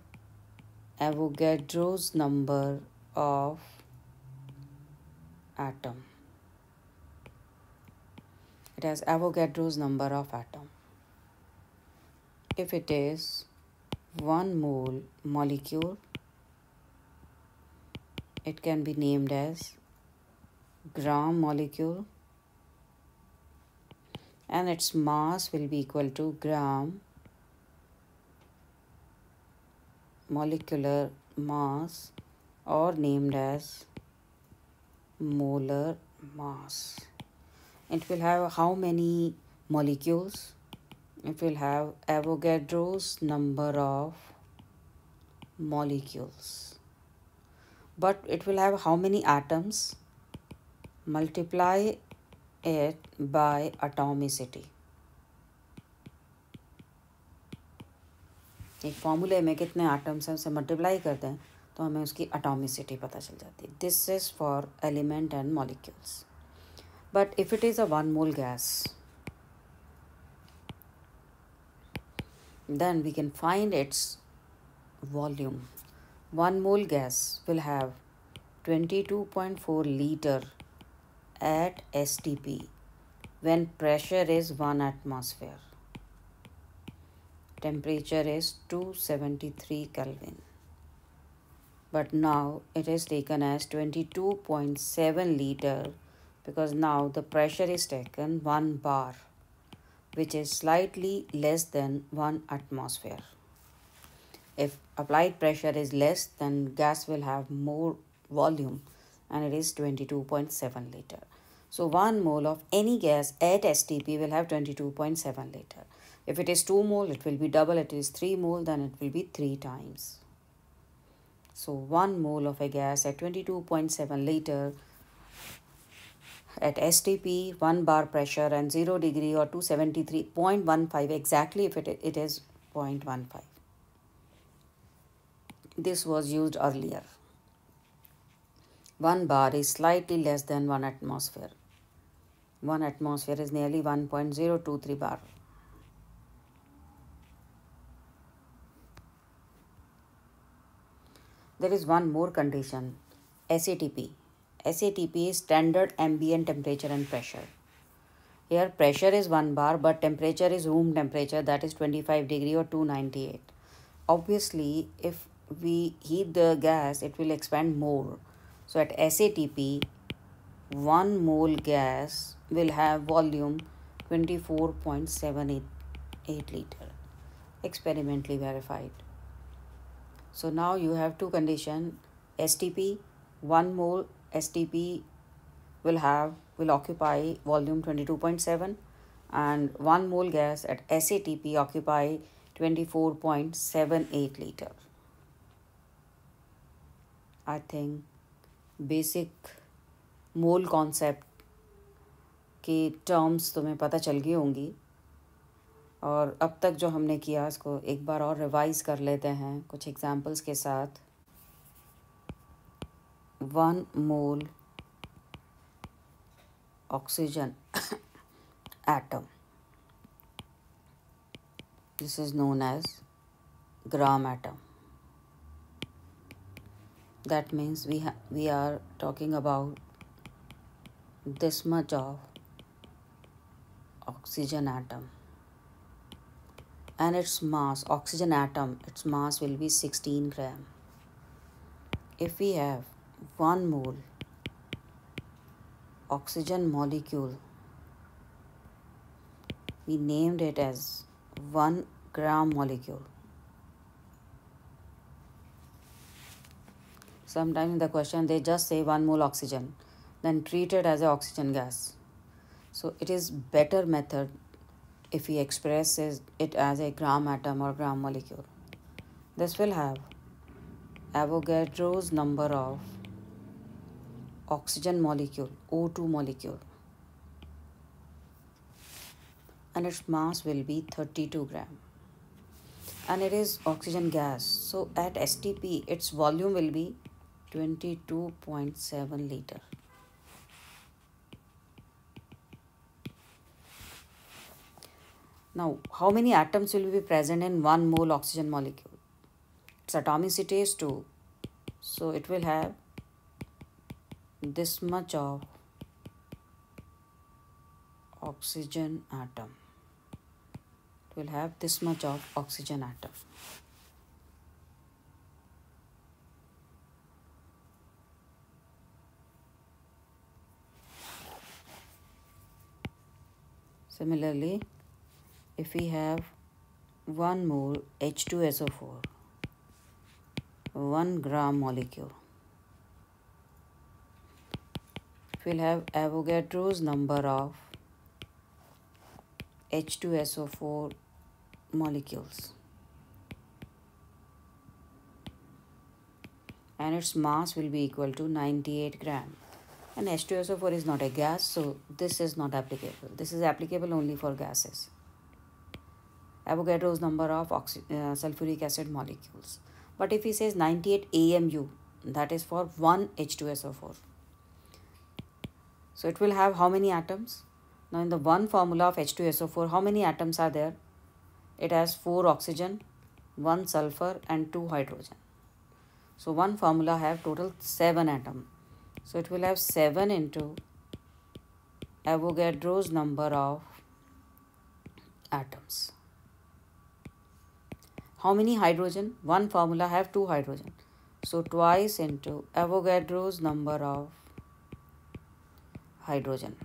Avogadro's number of atom. It has Avogadro's number of atom. If it is 1 mole molecule, it can be named as gram molecule, and its mass will be equal to gram molecular mass, or named as molar mass. It will have how many molecules? It will have Avogadro's number of molecules. But it will have how many atoms? Multiply it by atomicity. एक फॉर्मूले में कितने atoms हैं उसे multiply करते हैं तो हमें उसकी अटोमिसिटी पता चल जाती है. This is for element and molecules. But if it is a 1 mole gas, then we can find its volume. 1 mole gas will have 22.4 liter at STP when pressure is 1 atmosphere. Temperature is 273 Kelvin. But now it is taken as 22.7 liter because now the pressure is taken 1 bar, which is slightly less than 1 atmosphere. If applied pressure is less, then gas will have more volume, and it is 22.7 liter. So 1 mole of any gas at STP will have 22.7 liter. If it is 2 mole, it will be double. It is 3 mole, then it will be 3 times. So 1 mole of a gas at 22.7 liter at STP, 1 bar pressure and 0 degree or 273.15 exactly if it is 0.15. This was used earlier. 1 bar is slightly less than 1 atmosphere. 1 atmosphere is nearly 1.023 bar. There is one more condition, SATP. SATP is standard ambient temperature and pressure. Here pressure is 1 bar but temperature is room temperature, that is 25 degree or 298. Obviously if we heat the gas it will expand more. So at SATP 1 mole gas will have volume 24.78 liter. Experimentally verified. So now you have two conditions. STP, 1 mole STP will occupy volume 22.7 and 1 mole gas at SATP occupy 24.78 liter. I think basic mole concept की terms तुम्हें पता चल गई होंगी, और अब तक जो हमने किया इसको एक बार और रिवाइज कर लेते हैं कुछ एग्जांपल्स के साथ। 1 मोल oxygen atom, this is known as gram atom. That means we are talking about this much of oxygen atom, and its mass, oxygen atom, its mass will be 16 gram. If we have 1 mole oxygen molecule, we named it as 1 gram molecule. Sometimes in the question they just say 1 mole oxygen, then treat it as a oxygen gas. So it is better method if we express it as a gram atom or gram molecule. This will have Avogadro's number of oxygen molecule, O2 molecule, and its mass will be 32 gram. And it is oxygen gas, so at STP its volume will be 22.7 liter. Now, how many atoms will be present in 1 mole oxygen molecule? Its atomicity is 2, so it will have this much of oxygen atom. It will have this much of oxygen atom. Similarly, if we have 1 mole H2SO4, 1 gram molecule, we'll have Avogadro's number of H2SO4 molecules, and its mass will be equal to 98 gram. And H2SO4 is not a gas, so this is not applicable. This is applicable only for gases. Avogadro's number of sulfuric acid molecules. But if he says 98 AMU, that is for 1 H2SO4. So it will have how many atoms? Now in the one formula of H2SO4, how many atoms are there? It has 4 oxygen, 1 sulfur and 2 hydrogen. So one formula have total 7 atoms. So it will have 7 into Avogadro's number of atoms. How many hydrogen? One formula have 2 hydrogen. So twice into Avogadro's number of hydrogen.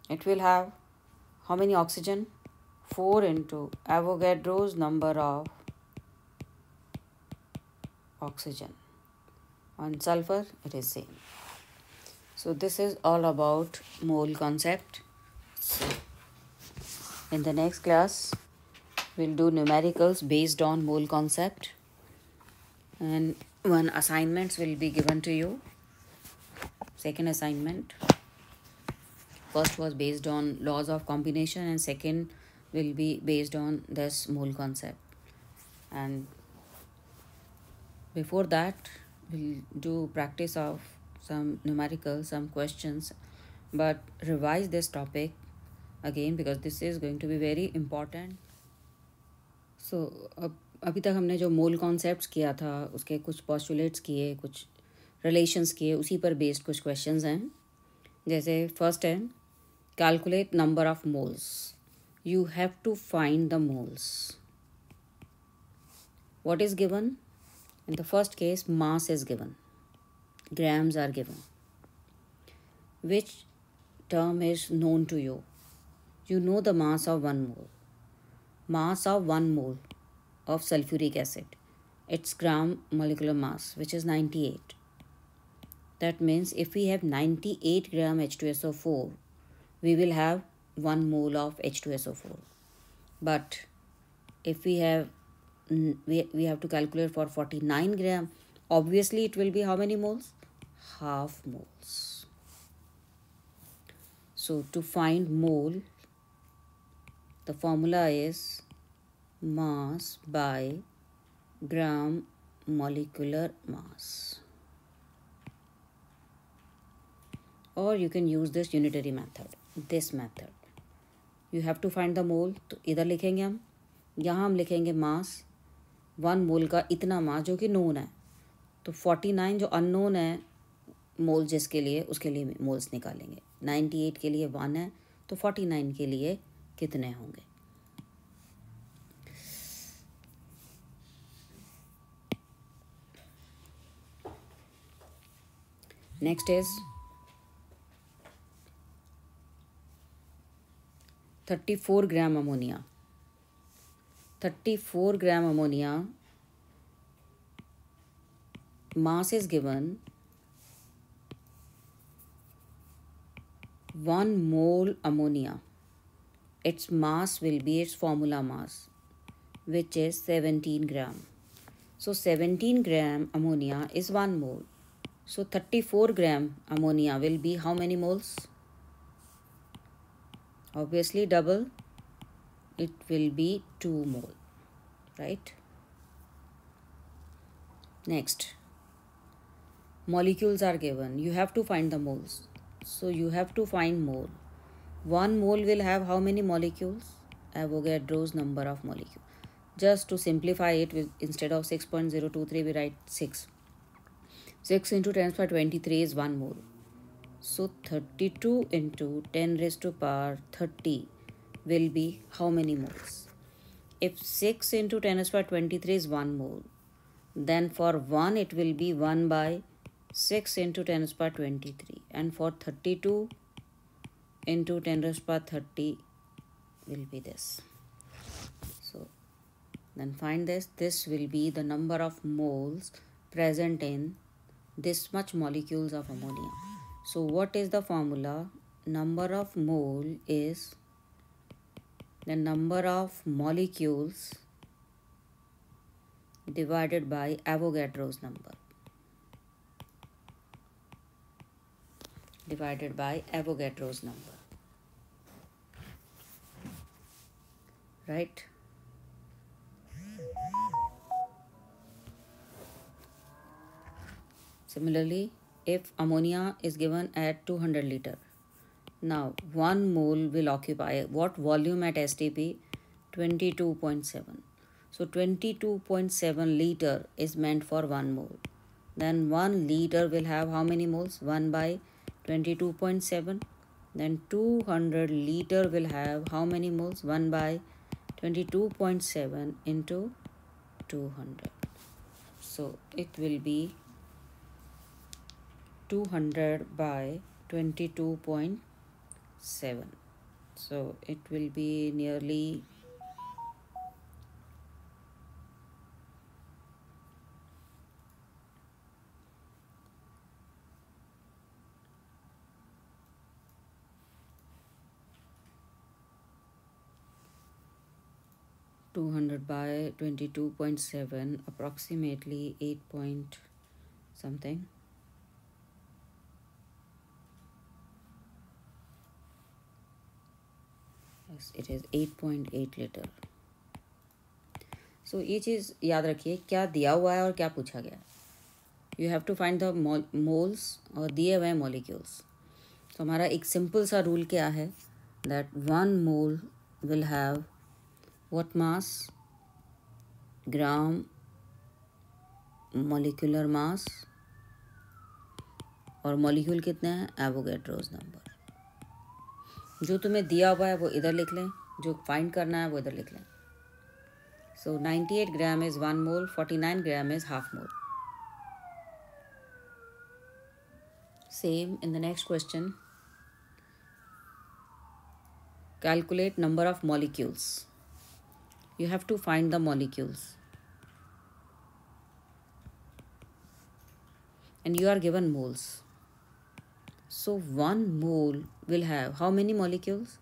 It will have how many oxygen? 4 into Avogadro's number of oxygen. On sulfur, it is same. So this is all about mole concept. So in the next class, we'll do numericals based on mole concept, and one assignments will be given to you. Second assignment, first was based on laws of combination, and second will be based on this mole concept. And before that, we'll do practice of some numericals, some questions, but revise this topic again because this is going to be very important. So अभी तक हमने जो मोल concepts किया था उसके कुछ postulates किए, कुछ रिलेशंस किए, उसी पर बेस्ड कुछ क्वेश्चंस हैं. जैसे फर्स्ट है calculate number of moles. You have to find the moles. What is given? In the first case, mass is given. Grams are given. Which term is known to you? You know the mass of 1 mole. Mass of 1 mole of sulfuric acid. Its gram molecular mass, which is 98. That means if we have 98 gram H2SO4, we will have 1 mole of H2SO4. But if we have we have to calculate for 49 gram. Obviously it will be how many moles? Half moles. So to find mole, the formula is mass by gram molecular mass. Or you can use this unitary method, this method. You have to find the mole. तो इधर लिखेंगे हम, यहाँ हम लिखेंगे मास, 1 मोल का इतना मास जो कि नोन है, तो 49 जो अननोन है मोल जिसके लिए, उसके लिए मोल्स निकालेंगे. 98 के लिए 1 है, तो 49 के लिए कितने होंगे. Next is 34 gram ammonia. 34 gram ammonia mass is given 1 mole ammonia. Its mass will be its formula mass, which is 17 gram. So 17 gram ammonia is 1 mole. So 34 gram ammonia will be how many moles? Obviously double. It will be 2 mole, right? Next, molecules are given. You have to find the moles. So you have to find mole. 1 mole will have how many molecules? Avogadro's number of molecules. Just to simplify it, instead of 6.023 we write 6. 6 into 10 to the power 23 is 1 mole. So 32 into 10 raised to power 30 will be how many moles? If 6 into 10 raised to the power 23 is 1 mole, then for 1 it will be 1 by 6 into 10 raised to the power 23, and for 32 into 10 raised to the power 30 will be this. So then find this. This will be the number of moles present in this much molecules of ammonia. So what is the formula? Number of mole is the number of molecules divided by Avogadro's number. Divided by Avogadro's number. Right? Similarly, if ammonia is given at 200 liter, now 1 mole will occupy what volume at STP? 22.7. So 22.7 liter is meant for 1 mole. Then 1 liter will have how many moles? 1 by 22.7. Then 200 liter will have how many moles? 1 by 22.7 into 200. So it will be 200 by 22.7. So it will be nearly 200 by 22.7, approximately 8 point something. Yes, it is 8.8 liter. So ये चीज़ याद रखिए, क्या दिया हुआ है और क्या पूछा गया है. You have to find the moles और दिए हुए molecules. तो हमारा एक सिंपल सा रूल क्या है, that 1 mole will have what mass? Gram molecular mass. और molecule कितने हैं? Avogadro's number. जो तुम्हें दिया हुआ है वो इधर लिख लें, जो फाइंड करना है वो इधर लिख लें. So 98 gram is 1 mole, 49 gram is half mole. Same in the next question. Calculate number of molecules. You have to find the molecules. And you are given moles. So 1 mole will have how many molecules?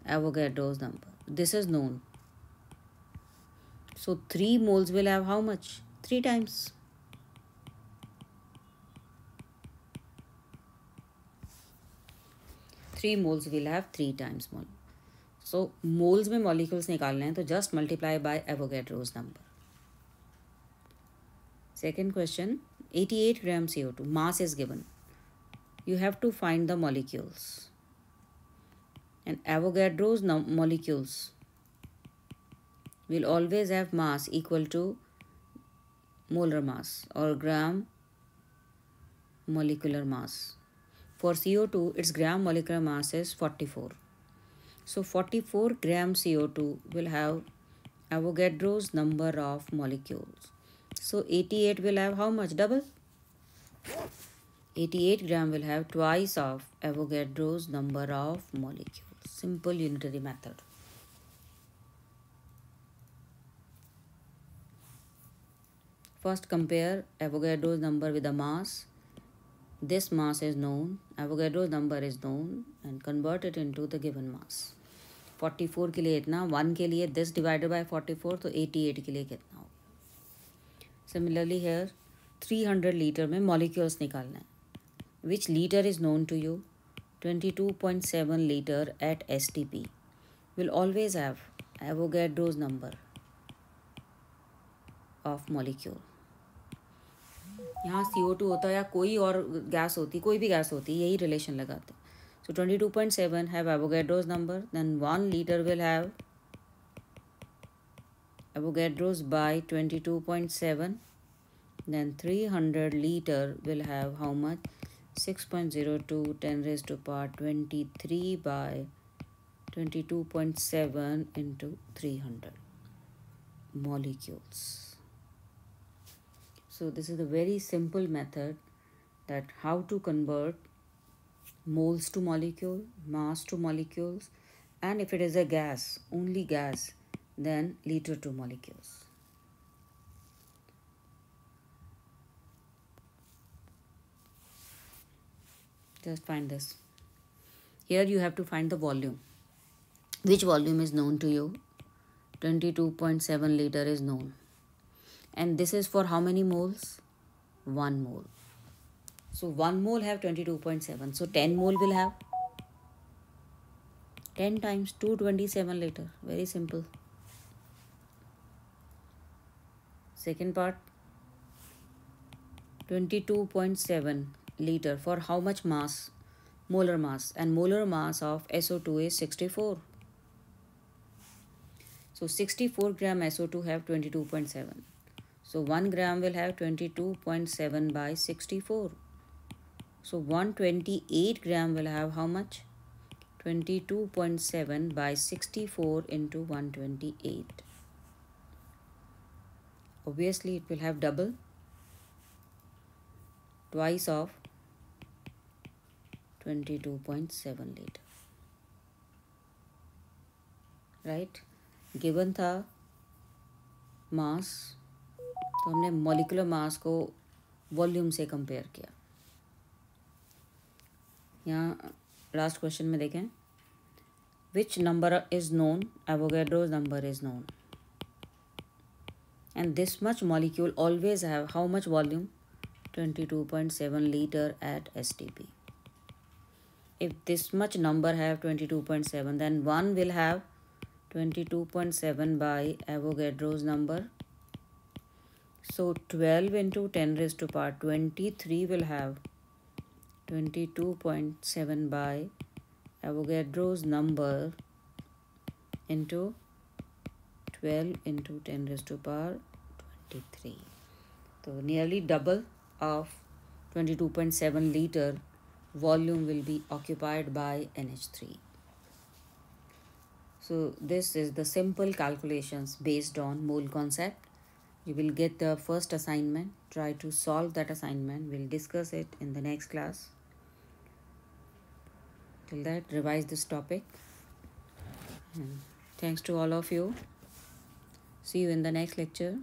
Avogadro's number. This is known. So 3 moles will have how much? 3 times. Three moles will have 3 times mole. So moles में molecules निकालने हैं तो just multiply by Avogadro's number. Second question, 88 gram CO2 mass is given. You have to find the molecules. And Avogadro's molecules will always have mass equal to molar mass or gram molecular mass. For CO2, its gram molecular mass is 44. So 44 gram CO2 will have Avogadro's number of molecules. So 88 will have how much? Double? 88 gram will have twice of Avogadro's number of molecules. Simple unitary method. First compare Avogadro's number with the mass. This mass is known, Avogadro's number is known, and convert it into the given mass. 44 के लिए इतना, 1 के लिए this divided by 44, तो 88 के लिए कितना होगा. Similarly here 300 liter में molecules निकालना है. Which liter is known to you? 22.7 liter at STP will always have Avogadro's number of molecule. यहाँ CO2 होता है या कोई और गैस होती, कोई भी गैस होती, यही रिलेशन लगाते. So 22.7 have Avogadro's number, then 1 liter will have Avogadro's by 22.7, then 300 liter will have how much? 6.02 10 raised to power 23 by 22.7 into 300 molecules. So this is a very simple method that how to convert moles to molecule, mass to molecules, and if it is a gas, only gas, then liter to molecules. Just find this. Here you have to find the volume. Which volume is known to you? 22.7 liter is known. And this is for how many moles? 1 mole. So 1 mole have 22.7. So 10 mole will have 10 times 227 liter. Very simple. Second part, 22.7 liter for how much mass? Molar mass. And molar mass of SO2 is 64. So 64 gram SO2 have 22.7. So 1 gram will have 22.7 by 64. So 128 gram will have how much? 22.7 by 64 into 128. Obviously it will have double, twice of 22.7 liter. Right? Given था mass, तो हमने molecular mass को volume से compare किया. यहाँ last question में देखें, which number is known? Avogadro's number is known. And this much molecule always have how much volume? 22.7 liter at STP. If this much number have 22.7, then 1 will have 22.7 by Avogadro's number. So 12 into 10 raised to power 23 will have 22.7 by Avogadro's number into 12 into 10 raised to power 23. So nearly double of 22.7 liter volume will be occupied by NH3. So this is the simple calculations based on mole concept. You will get the first assignment. Try to solve that assignment. We'll discuss it in the next class. Till that, revise this topic. And thanks to all of you. See you in the next lecture.